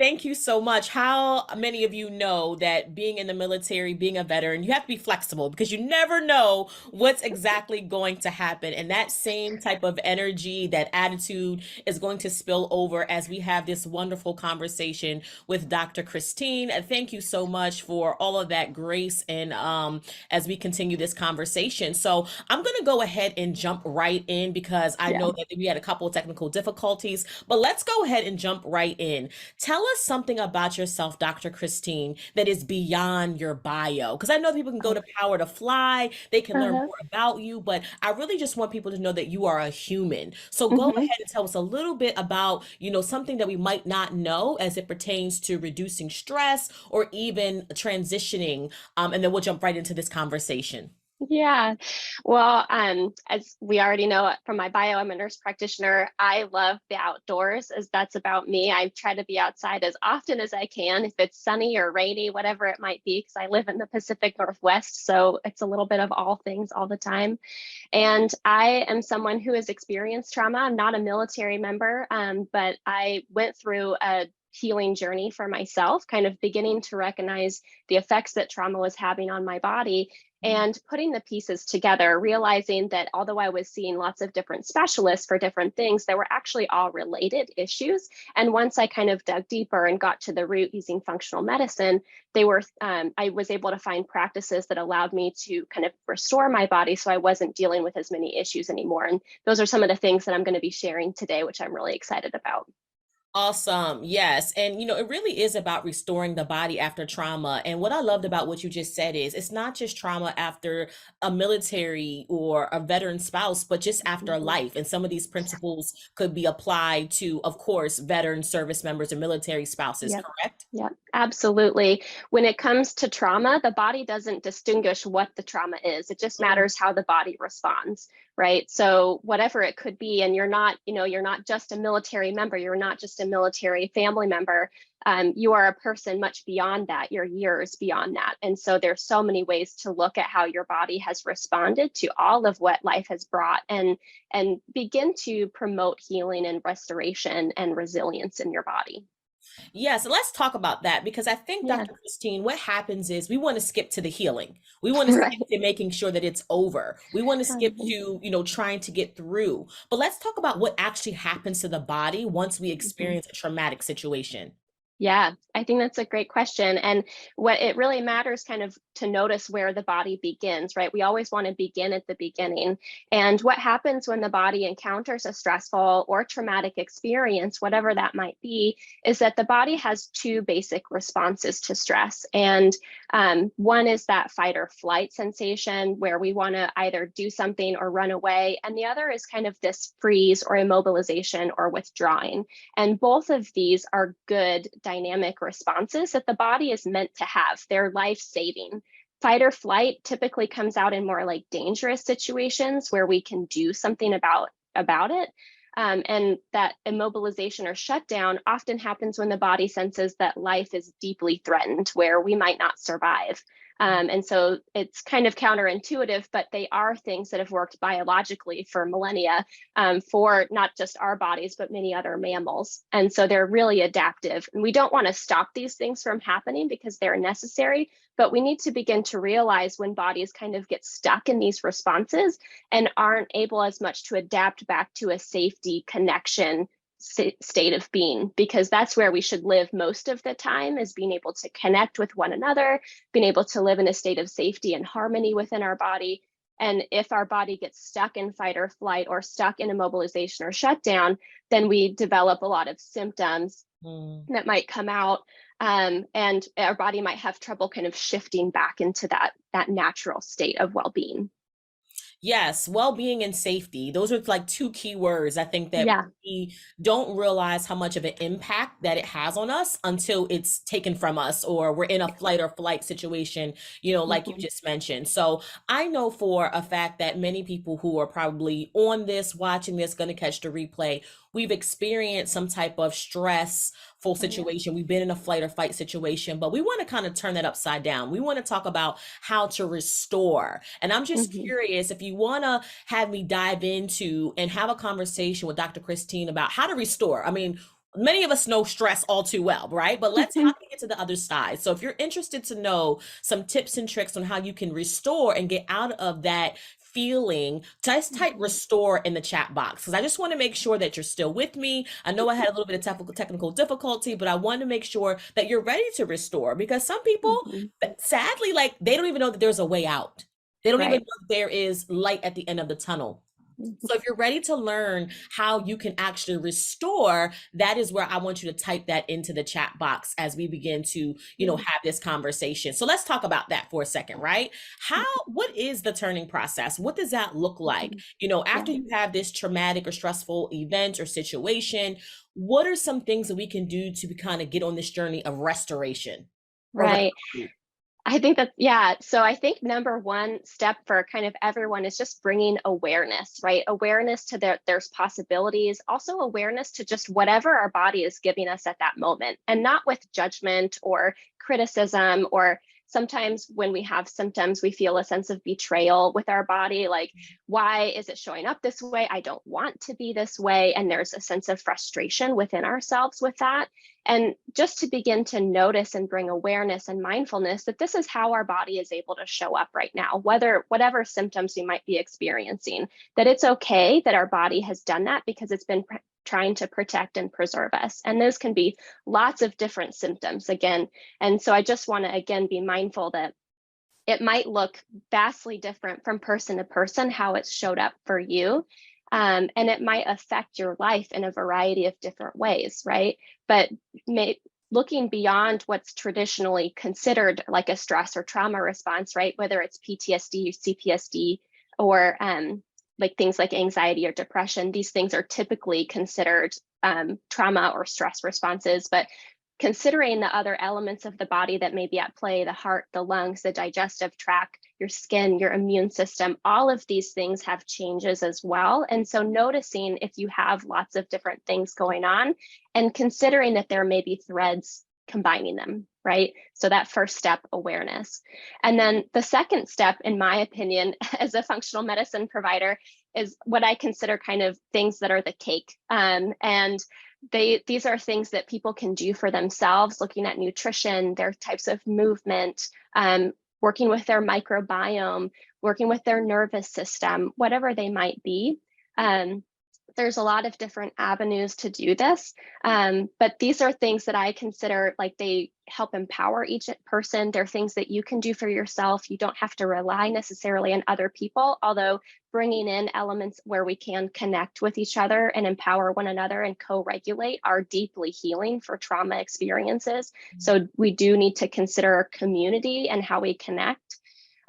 Thank you so much. How many of you know that being in the military, being a veteran, you have to be flexible because you never know what's exactly going to happen. And that same type of energy, that attitude is going to spill over as we have this wonderful conversation with Dr. Christine. Thank you so much for all of that grace and as we continue this conversation. So I'm going to go ahead and jump right in because I Yeah. know that we had a couple of technical difficulties, but let's go ahead and jump right in. Tell us something about yourself, Dr. Christine, that is beyond your bio. Because I know people can go to Okay. Power to Fly, they can learn Uh-huh. more about you, but I really just want people to know that you are a human. So go hmm ahead and tell us a little bit about, something that we might not know as it pertains to reducing stress or even transitioning. And then we'll jump right into this conversation. Yeah. Well, as we already know from my bio, I'm a nurse practitioner. I love the outdoors, as that's about me. I try to be outside as often as I can, if it's sunny or rainy, whatever it might be, because I live in the Pacific Northwest. So it's a little bit of all things all the time. And I am someone who has experienced trauma. I'm not a military member, but I went through a healing journey for myself, kind of beginning to recognize the effects that trauma was having on my body and putting the pieces together, realizing that although I was seeing lots of different specialists for different things, they were actually all related issues. And once I kind of dug deeper and got to the root using functional medicine, I was able to find practices that allowed me to kind of restore my body so I wasn't dealing with as many issues anymore. And those are some of the things that I'm going to be sharing today, which I'm really excited about. Awesome. Yes. And it really is about restoring the body after trauma. And what I loved about what you just said is it's not just trauma after a military or a veteran spouse, but just after Mhm. life. And some of these principles could be applied to, of course, veteran service members and military spouses, Yep. correct? Yep. Absolutely. When it comes to trauma, the body doesn't distinguish what the trauma is. It just Mm. matters how the body responds, right? So whatever it could be, and you're not just a military member, you're not just a military family member. You are a person much beyond that. You're years beyond that. And so there's so many ways to look at how your body has responded to all of what life has brought and begin to promote healing and restoration and resilience in your body. Yeah, so let's talk about that because I think, Yeah. Dr. Christine, what happens is we want to skip to the healing. We want to skip Right. to making sure that it's over. We want to skip Mhm, to, trying to get through. But let's talk about what actually happens to the body once we mhm. experience a traumatic situation. Yeah, I think that's a great question. And what it really matters kind of to notice where the body begins, right? We always want to begin at the beginning. And what happens when the body encounters a stressful or traumatic experience, whatever that might be, is that the body has two basic responses to stress. And one is that fight or flight sensation where we want to either do something or run away. And the other is kind of this freeze or immobilization or withdrawing. And both of these are good dynamic responses that the body is meant to have. They're life saving. Fight or flight typically comes out in more like dangerous situations where we can do something about it. And that immobilization or shutdown often happens when the body senses that life is deeply threatened, where we might not survive. And so it's kind of counterintuitive, but they are things that have worked biologically for millennia, for not just our bodies, but many other mammals. And so they're really adaptive. And we don't want to stop these things from happening because they're necessary, but we need to begin to realize when bodies kind of get stuck in these responses and aren't able as much to adapt back to a safety connection state of being, because that's where we should live most of the time, is being able to connect with one another, being able to live in a state of safety and harmony within our body. And if our body gets stuck in fight or flight or stuck in immobilization or shutdown, then we develop a lot of symptoms Mm. that might come out, and our body might have trouble kind of shifting back into that natural state of well-being. Yes, well-being and safety. Those are like two key words. I think that Yeah. we don't realize how much of an impact that it has on us until it's taken from us or we're in a flight or flight situation, like you Mhm. just mentioned. So I know for a fact that many people who are probably on this, watching this, going to catch the replay, we've experienced some type of stressful Oh yeah. situation. We've been in a flight or fight situation, but we want to kind of turn that upside down. We want to talk about how to restore. And I'm just Mhm. curious if you want to have me dive into and have a conversation with Dr. Christine about how to restore. I mean, many of us know stress all too well, right? But let's how do we get to the other side? So if you're interested to know some tips and tricks on how you can restore and get out of that feeling, just type Mhm. restore in the chat box because I just want to make sure that you're still with me. I know I had a little bit of technical difficulty, but I want to make sure that you're ready to restore because some people, Mhm. sadly, like they don't even know that there's a way out. They don't even Right. know that there is light at the end of the tunnel. Mhm. So if you're ready to learn how you can actually restore, that is where I want you to type that into the chat box as we begin to, Yeah. have this conversation. So let's talk about that for a second, right? What is the turning process? What does that look like? Mhm. Yeah. After you have this traumatic or stressful event or situation, what are some things that we can do to kind of get on this journey of restoration or Right. I think that, yeah. So I think number one step for kind of everyone is just bringing awareness, right? Awareness to there's possibilities, also awareness to just whatever our body is giving us at that moment, and not with judgment or criticism. Or sometimes when we have symptoms, we feel a sense of betrayal with our body, like, why is it showing up this way? I don't want to be this way. And there's a sense of frustration within ourselves with that. And just to begin to notice and bring awareness and mindfulness that this is how our body is able to show up right now, whatever symptoms we might be experiencing, that it's okay that our body has done that because it's been trying to protect and preserve us. And those can be lots of different symptoms again. And so I just want to again be mindful that it might look vastly different from person to person how it's showed up for you. And it might affect your life in a variety of different ways, right? But looking beyond what's traditionally considered like a stress or trauma response, right? Whether it's PTSD, CPSD, or like things like anxiety or depression, these things are typically considered trauma or stress responses. But considering the other elements of the body that may be at play, the heart, the lungs, the digestive tract, your skin, your immune system, all of these things have changes as well. And so noticing if you have lots of different things going on and considering that there may be threads combining them, right? So that first step, awareness. And then the second step, in my opinion, as a functional medicine provider, is what I consider kind of things that are the cake. And these are things that people can do for themselves, looking at nutrition, their types of movement, working with their microbiome, working with their nervous system, whatever they might be. Um, there's a lot of different avenues to do this. But these are things that I consider like they help empower each person. They're things that you can do for yourself. You don't have to rely necessarily on other people, although bringing in elements where we can connect with each other and empower one another and co-regulate are deeply healing for trauma experiences. So we do need to consider our community and how we connect.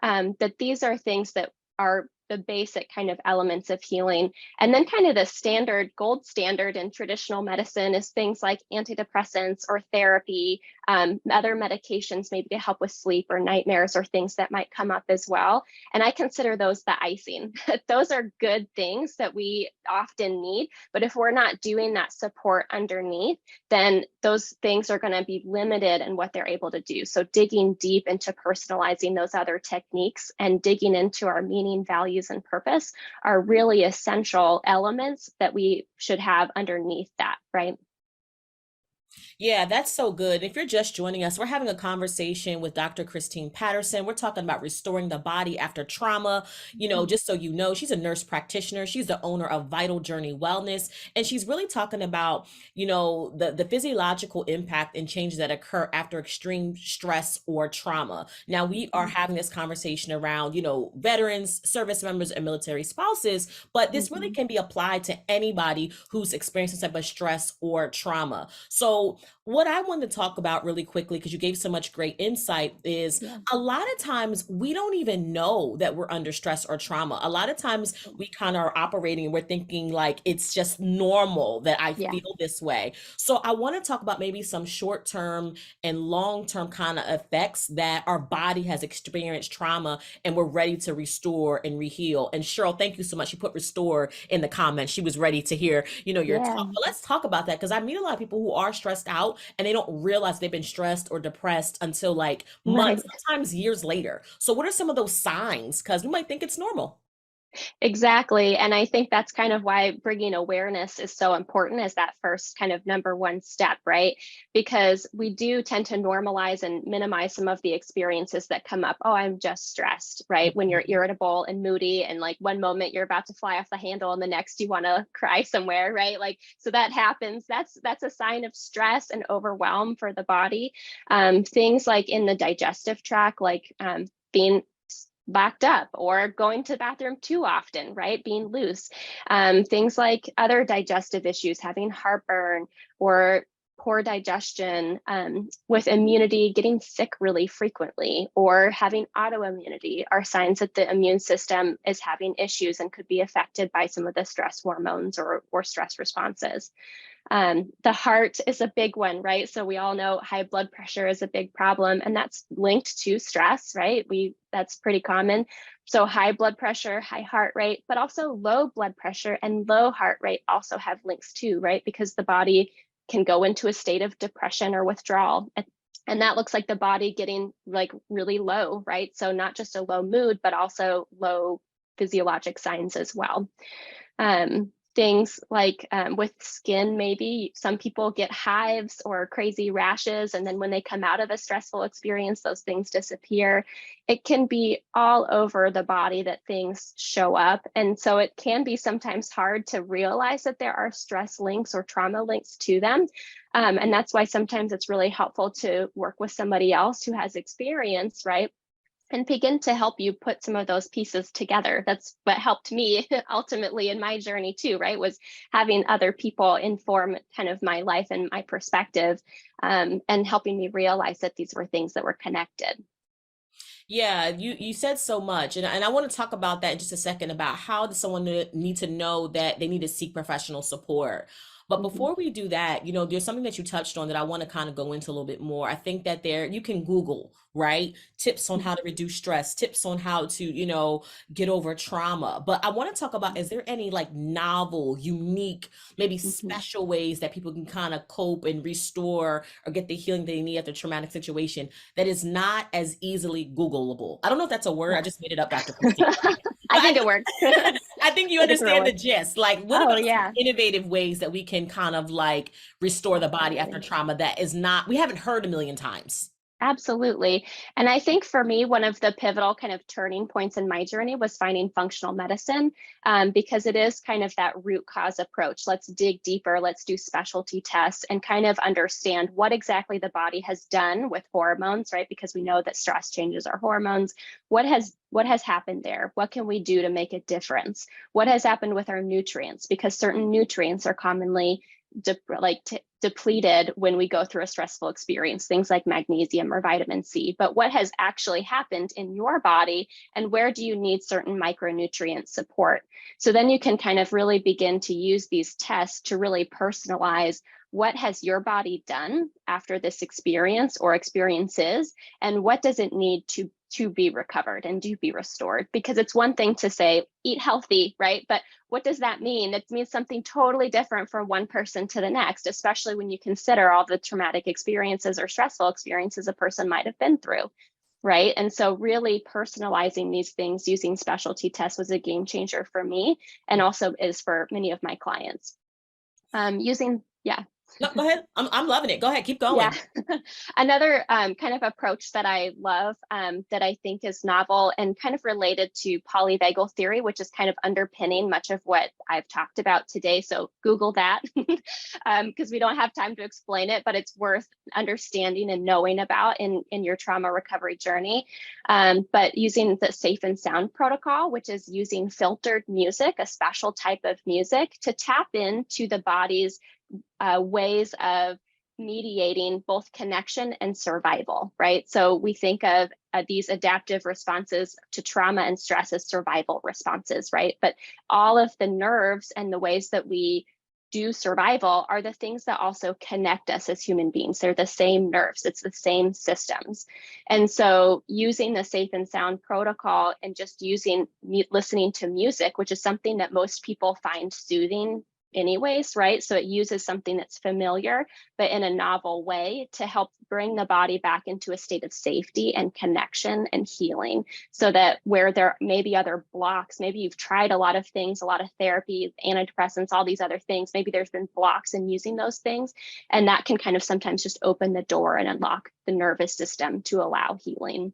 That these are things that are the basic kind of elements of healing. And then kind of the standard gold standard in traditional medicine is things like antidepressants or therapy, other medications maybe to help with sleep or nightmares or things that might come up as well. And I consider those the icing. Those are good things that we often need, but if we're not doing that support underneath, then those things are going to be limited in what they're able to do. So digging deep into personalizing those other techniques and digging into our meaning, values, and purpose are really essential elements that we should have underneath that, right? Yeah, that's so good. If you're just joining us, we're having a conversation with Dr. Christine Patterson. We're talking about restoring the body after trauma. Mhm. Just so you know, she's a nurse practitioner. She's the owner of Vital Journey Wellness, and she's really talking about, the physiological impact and changes that occur after extreme stress or trauma. Now, we are having this conversation around, veterans, service members, and military spouses, but this really Mhm. can be applied to anybody who's experiencing some type of stress or trauma. So, what I wanted to talk about really quickly, because you gave so much great insight, is Yeah. a lot of times we don't even know that we're under stress or trauma. A lot of times we kind of are operating and we're thinking like it's just normal that I Yeah. feel this way. So I want to talk about maybe some short term and long term kind of effects that our body has experienced trauma and we're ready to restore and reheal. And Cheryl, thank you so much. She put restore in the comments. She was ready to hear, your Yeah. talk. But let's talk about that because I meet a lot of people who are stressed out and they don't realize they've been stressed or depressed until like months, Right. sometimes years later. So what are some of those signs? Because we might think it's normal. Exactly. And I think that's kind of why bringing awareness is so important as that first kind of number one step, right? Because we do tend to normalize and minimize some of the experiences that come up. Oh, I'm just stressed, right? When you're Mhm. irritable and moody, and like one moment you're about to fly off the handle and the next you want to cry somewhere, right? Like, so that happens. That's a sign of stress and overwhelm for the body. Things like in the digestive tract, like being backed up or going to the bathroom too often, right? Being loose. Things like other digestive issues, having heartburn or poor digestion, with immunity, getting sick really frequently, or having autoimmunity are signs that the immune system is having issues and could be affected by some of the stress hormones or stress responses. The heart is a big one, right? So we all know high blood pressure is a big problem, and that's linked to stress, right? That's pretty common. So high blood pressure, high heart rate, but also low blood pressure and low heart rate also have links too, right? Because the body can go into a state of depression or withdrawal. And that looks like the body getting like really low, right? So not just a low mood, but also low physiologic signs as well. Things like with skin, maybe some people get hives or crazy rashes, and then when they come out of a stressful experience, those things disappear. It can be all over the body that things show up. And so it can be sometimes hard to realize that there are stress links or trauma links to them. And that's why sometimes it's really helpful to work with somebody else who has experience, right? And begin to help you put some of those pieces together. That's what helped me ultimately in my journey too, right? Was having other people inform kind of my life and my perspective, and helping me realize that these were things that were connected. Yeah, you said so much, and I want to talk about that in just a second about how does someone need to know that they need to seek professional support. But Mhm, before we do that, there's something that you touched on that I want to kind of go into a little bit more. I think that you can Google, right? Tips on how to reduce stress, tips on how to, get over trauma. But I want to talk about, is there any like novel, unique, maybe mhm. special ways that people can kind of cope and restore or get the healing they need after a traumatic situation that is not as easily Googleable? I don't know if that's a word. I Yeah. just made it up, Dr. Christine. I But think it works. I think you Like a understand the thriller. gist. Like, what Oh, about some yeah, innovative ways that we can kind of like restore the body after absolutely. trauma that is not, we haven't heard a million times? Absolutely. And I think for me, one of the pivotal kind of turning points in my journey was finding functional medicine, because it is kind of that root cause approach. Let's dig deeper, let's do specialty tests and kind of understand what exactly the body has done with hormones, right? Because we know that stress changes our hormones. What has happened there? What can we do to make a difference? What has happened with our nutrients? Because certain nutrients are commonly depleted when we go through a stressful experience, things like magnesium or vitamin C. But what has actually happened in your body, and where do you need certain micronutrient support? So then you can kind of really begin to use these tests to really personalize what has your body done after this experience or experiences, and what does it need to be recovered and to be restored. Because it's one thing to say eat healthy, right? But what does that mean? It means something totally different from one person to the next, especially when you consider all the traumatic experiences or stressful experiences a person might have been through, right? And so really personalizing these things using specialty tests was a game changer for me, and also is for many of my clients. Yeah. No, go ahead. I'm loving it. Go ahead. Keep Yeah. going. Another kind of approach that I love, that I think is novel and kind of related to polyvagal theory, which is kind of underpinning much of what I've talked about today. So Google that, because we don't have time to explain it, but it's worth understanding and knowing about in your trauma recovery journey. But using the safe and sound protocol, which is using filtered music, a special type of music to tap into the body's ways of mediating both connection and survival, right? So we think of these adaptive responses to trauma and stress as survival responses, right? But all of the nerves and the ways that we do survival are the things that also connect us as human beings. They're the same nerves, it's the same systems. And so using the safe and sound protocol and just listening to music, which is something that most people find soothing anyways, right? So it uses something that's familiar, but in a novel way to help bring the body back into a state of safety and connection and healing. So that where there may be other blocks, maybe you've tried a lot of things, a lot of therapy, antidepressants, all these other things, maybe there's been blocks in using those things. And that can kind of sometimes just open the door and unlock the nervous system to allow healing.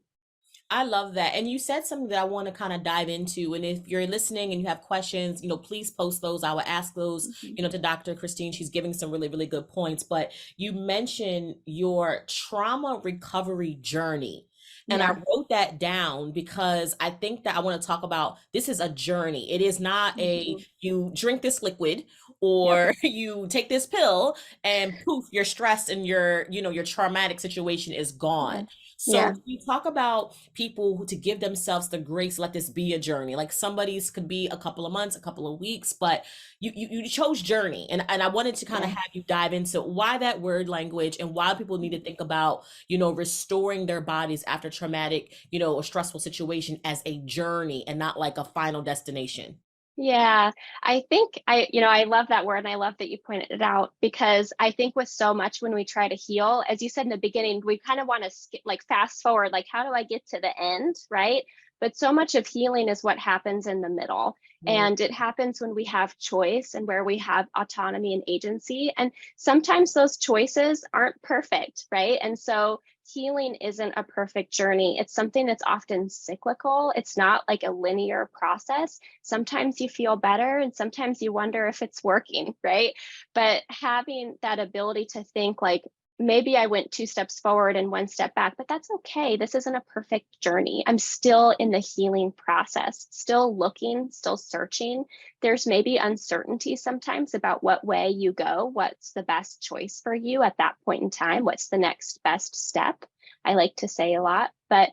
I love that. And you said something that I want to kind of dive into. And if you're listening and you have questions, please post those. I will ask those, Mhm. to Dr. Christine. She's giving some really, really good points. But you mentioned your trauma recovery journey. And I Yeah. wrote that down because I think that I want to talk about this is a journey. It is not a Mhm. you drink this liquid Yep. or you take this pill and poof, your stress and your traumatic situation is Yeah. gone. So Yeah. can you talk about people who to give themselves the grace, let this be a journey. Like somebody's could be a couple of months, a couple of weeks, but you chose journey. And I wanted to kind of Yeah. have you dive into why that word language and why people need to think about, restoring their bodies after traumatic, or stressful situation as a journey and not like a final destination. Yeah, I think I love that word and I love that you pointed it out because I think with so much when we try to heal, as you said in the beginning, we kind of want to skip, like fast forward, like how do I get to the end, right? But so much of healing is what happens in the middle. Mm. And it happens when we have choice and where we have autonomy and agency. And sometimes those choices aren't perfect, right? And so healing isn't a perfect journey. It's something that's often cyclical. It's not like a linear process. Sometimes you feel better and sometimes you wonder if it's working, right? But having that ability to think like, maybe I went 2 steps forward and 1 step back, but that's okay. This isn't a perfect journey. I'm still in the healing process, still looking, still searching. There's maybe uncertainty sometimes about what way you go, what's the best choice for you at that point in time, what's the next best step. I like to say a lot, but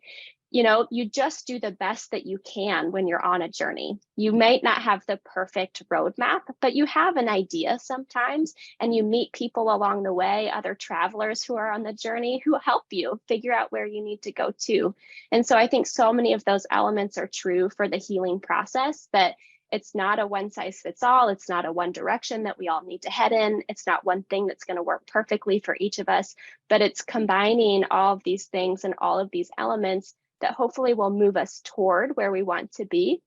you just do the best that you can when you're on a journey. You might not have the perfect roadmap, but you have an idea sometimes, and you meet people along the way, other travelers who are on the journey who help you figure out where you need to go to. And so I think so many of those elements are true for the healing process that it's not a one size fits all. It's not a one direction that we all need to head in. It's not one thing that's going to work perfectly for each of us, but it's combining all of these things and all of these elements that hopefully will move us toward where we want to be,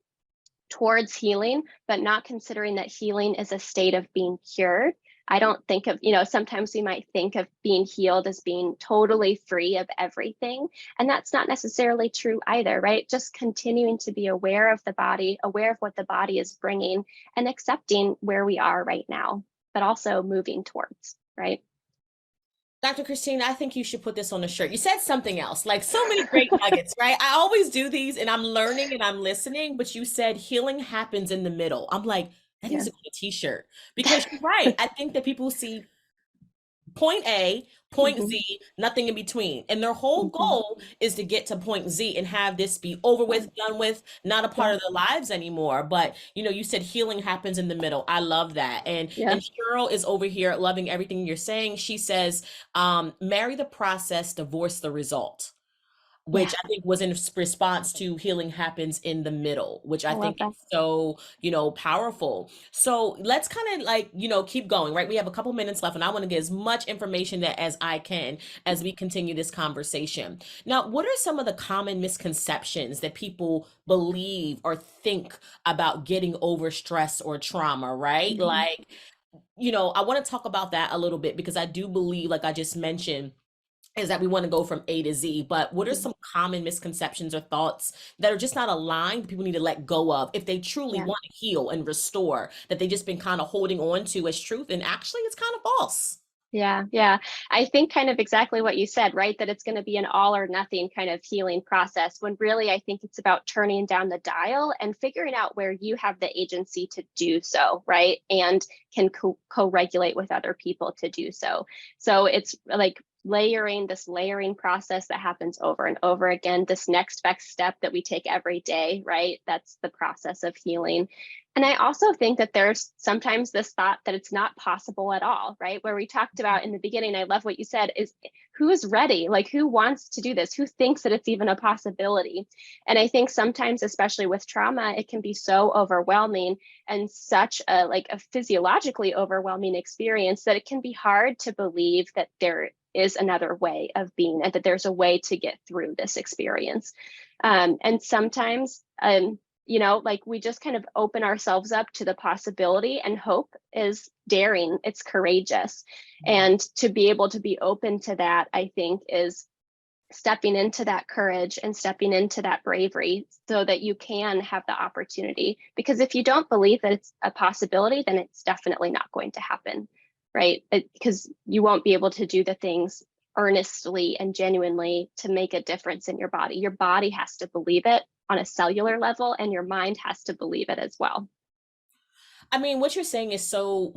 towards healing, but not considering that healing is a state of being cured. I don't think of, sometimes we might think of being healed as being totally free of everything. And that's not necessarily true either, right? Just continuing to be aware of the body, aware of what the body is bringing, and accepting where we are right now, but also moving towards, right? Dr. Christine, I think you should put this on a shirt. You said something else, like so many great nuggets, right? I always do these and I'm learning and I'm listening, but you said healing happens in the middle. I'm like, that needs Yeah. to be a t-shirt because you're right. I think that people see point A, point Hmm. Z, nothing in between. And their whole Hmm. goal is to get to point Z and have this be over Yeah. with, done with, not a part Yeah. of their lives anymore. But you said healing happens in the middle. I love that. And Yeah. and Cheryl is over here loving everything you're saying. She says, marry the process, divorce the result, which Yeah. I think was in response to healing happens in the middle, which I I love think that. is so, powerful. So let's kind of like, keep going, right? We have a couple minutes left and I want to get as much information that as I can as we continue this conversation. Now, what are some of the common misconceptions that people believe or think about getting over stress or trauma, right? Hmm. Like, I want to talk about that a little bit because I do believe, like I just mentioned, is that we want to go from A to Z, but what are Hmm. some common misconceptions or thoughts that are just not aligned people need to let go of if they truly Yeah. want to heal and restore that they just been kind of holding on to as truth and actually it's kind of false. Yeah, yeah. I think kind of exactly what you said, right? That it's going to be an all or nothing kind of healing process when really I think it's about turning down the dial and figuring out where you have the agency to do so, right? And can co-regulate with other people to do so. So it's like layering process that happens over and over again, this next best step that we take every day, right? That's the process of healing. And I also think that there's sometimes this thought that it's not possible at all, right? Where we talked about in the beginning, I love what you said, is who's ready? Like, who wants to do this? Who thinks that it's even a possibility? And I think sometimes, especially with trauma, it can be so overwhelming and such a like a physiologically overwhelming experience that it can be hard to believe that there is another way of being and that there's a way to get through this experience. And sometimes, like we just kind of open ourselves up to the possibility, and hope is daring, it's courageous. And to be able to be open to that, I think, is stepping into that courage and stepping into that bravery so that you can have the opportunity. Because if you don't believe that it's a possibility, then it's definitely not going to happen, right? Because you won't be able to do the things earnestly and genuinely to make a difference in your body. Your body has to believe it on a cellular level, and your mind has to believe it as well. I mean, what you're saying is so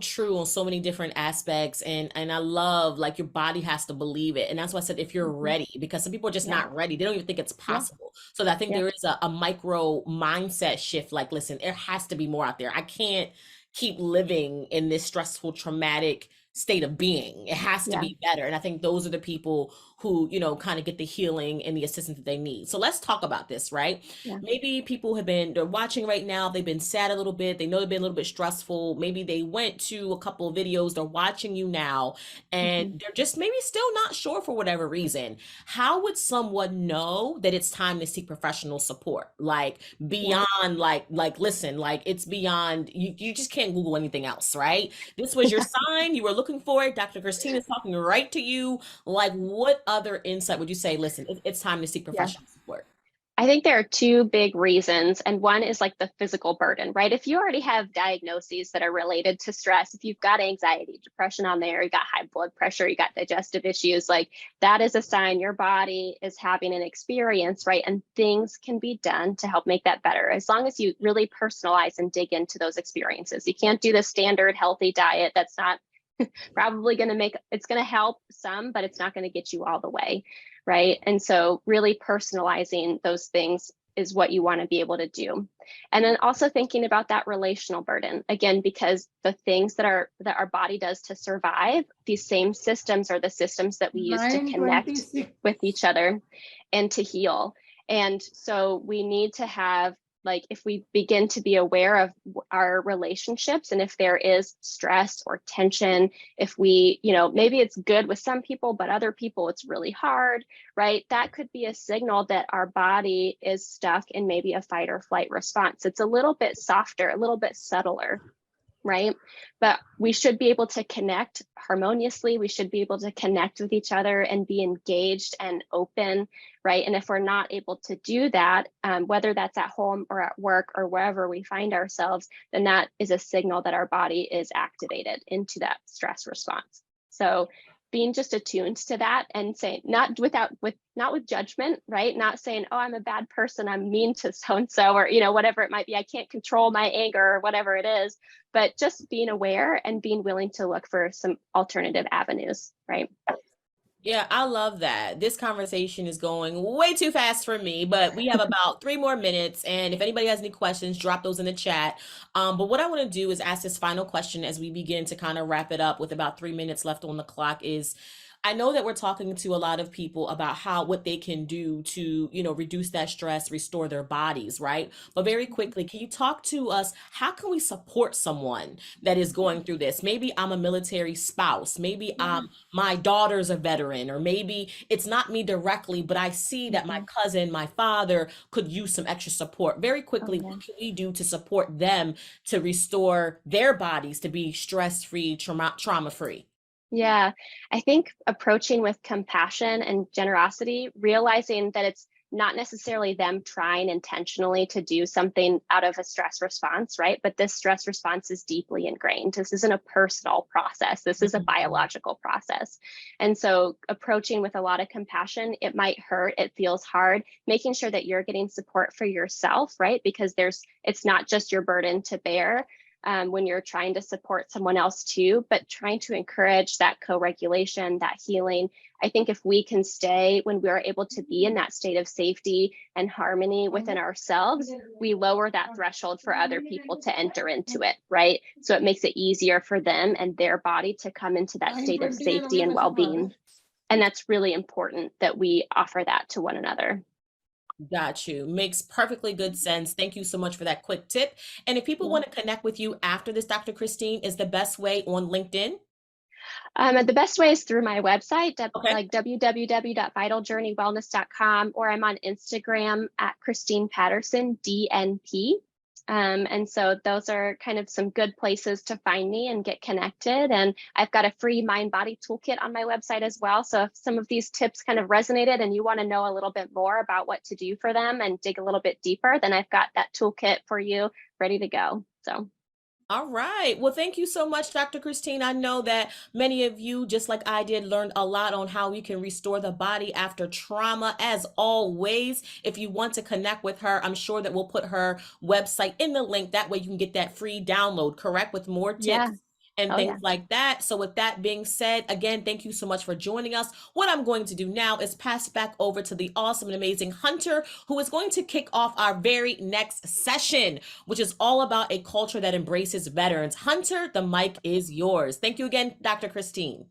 true on so many different aspects, and I love like your body has to believe it, and that's why I said if you're Mhm. ready, because some people are just Yeah. not ready. They don't even think it's Yeah. possible. So I think Yep. there is a micro mindset shift. Like, listen, there has to be more out there. I can't keep living in this stressful, traumatic state of being. It has to Yeah. be better, and I think those are the people who kind of get the healing and the assistance that they need. So let's talk about this, right? Yeah. Maybe people they're watching right now, they've been sad a little bit, they know they've been a little bit stressful, maybe they went to a couple of videos, they're watching you now, and Mhm. they're just maybe still not sure for whatever reason. How would someone know that it's time to seek professional support? Like Yeah. beyond listen, like it's beyond, you just can't Google anything else, right? This was your sign, you were looking for it, Dr. Christine is talking right to you. Like, what other insight would you say, listen, it's time to seek Yeah. professional support? I think there are two big reasons, and one is like the physical burden, right? If you already have diagnoses that are related to stress, if you've got anxiety, depression on there, you got high blood pressure, you got digestive issues, like that is a sign your body is having an experience, right? And things can be done to help make that better as long as you really personalize and dig into those experiences. You can't do the standard healthy diet. That's not probably going to make it's going to help some, but it's not going to get you all the way, right? And so really personalizing those things is what you want to be able to do. And then also thinking about that relational burden again, because the things that our body does to survive, these same systems are the systems that we use to connect 9:26. with each other and to heal. And so we need to have, like, if we begin to be aware of our relationships, and if there is stress or tension, if we, maybe it's good with some people, but other people it's really hard, right? That could be a signal that our body is stuck in maybe a fight or flight response. It's a little bit softer, a little bit subtler, right? But we should be able to connect harmoniously. We should be able to connect with each other and be engaged and open, right? And if we're not able to do that, whether that's at home or at work or wherever we find ourselves, then that is a signal that our body is activated into that stress response. So being just attuned to that and saying, not with judgment, right? Not saying, oh, I'm a bad person, I'm mean to so and so, or whatever it might be, I can't control my anger or whatever it is, but just being aware and being willing to look for some alternative avenues, right? Yeah, I love that. This conversation is going way too fast for me, but we have about 3 more minutes. And if anybody has any questions, drop those in the chat. But what I want to do is ask this final question as we begin to kind of wrap it up with about 3 minutes left on the clock is, I know that we're talking to a lot of people about what they can do to, reduce that stress, restore their bodies, right? But very quickly, can you talk to us? How can we support someone that is going through this? Maybe I'm a military spouse. Maybe my daughter's a veteran, or maybe it's not me directly, but I see that my Mhm. cousin, my father could use some extra support. Very Oh quickly, yeah. what can we do to support them to restore their bodies to be stress-free, trauma-free? Yeah, I think approaching with compassion and generosity, realizing that it's not necessarily them trying intentionally to do something out of a stress response, right? But this stress response is deeply ingrained. This isn't a personal process, this is a Mhm. biological process. And so, approaching with a lot of compassion, it might hurt, it feels hard, making sure that you're getting support for yourself, right? Because it's not just your burden to bear, when you're trying to support someone else too, but trying to encourage that co-regulation, that healing. I think if we can stay when we're able to be in that state of safety and harmony within ourselves, we lower that threshold for other people to enter into it, right? So it makes it easier for them and their body to come into that state of 9:20 na safety naman and nasa well-being. process. And that's really important that we offer that to one another. Got you. Makes perfectly good sense. Thank you so much for that quick tip. And if people Yeah. want to connect with you after this, Dr. Christine, is the best way on LinkedIn? The best way is through my website, Okay. like www.vitaljourneywellness.com, or I'm on Instagram at Christine Patterson, DNP. And so those are kind of some good places to find me and get connected. And I've got a free mind body toolkit on my website as well. So if some of these tips kind of resonated and you want to know a little bit more about what to do for them and dig a little bit deeper, then I've got that toolkit for you ready to go. So All right. Well, thank you so much, Dr. Christine. I know that many of you, just like I did, learned a lot on how we can restore the body after trauma. As always, if you want to connect with her, I'm sure that we'll put her website in the link. That way you can get that free download, correct? With more tips yeah. and Oh yeah. things like that. So, with that being said, again, thank you so much for joining us. What I'm going to do now is pass back over to the awesome and amazing Hunter, who is going to kick off our very next session, which is all about a culture that embraces veterans. Hunter, the mic is yours. Thank you again, Dr. Christine.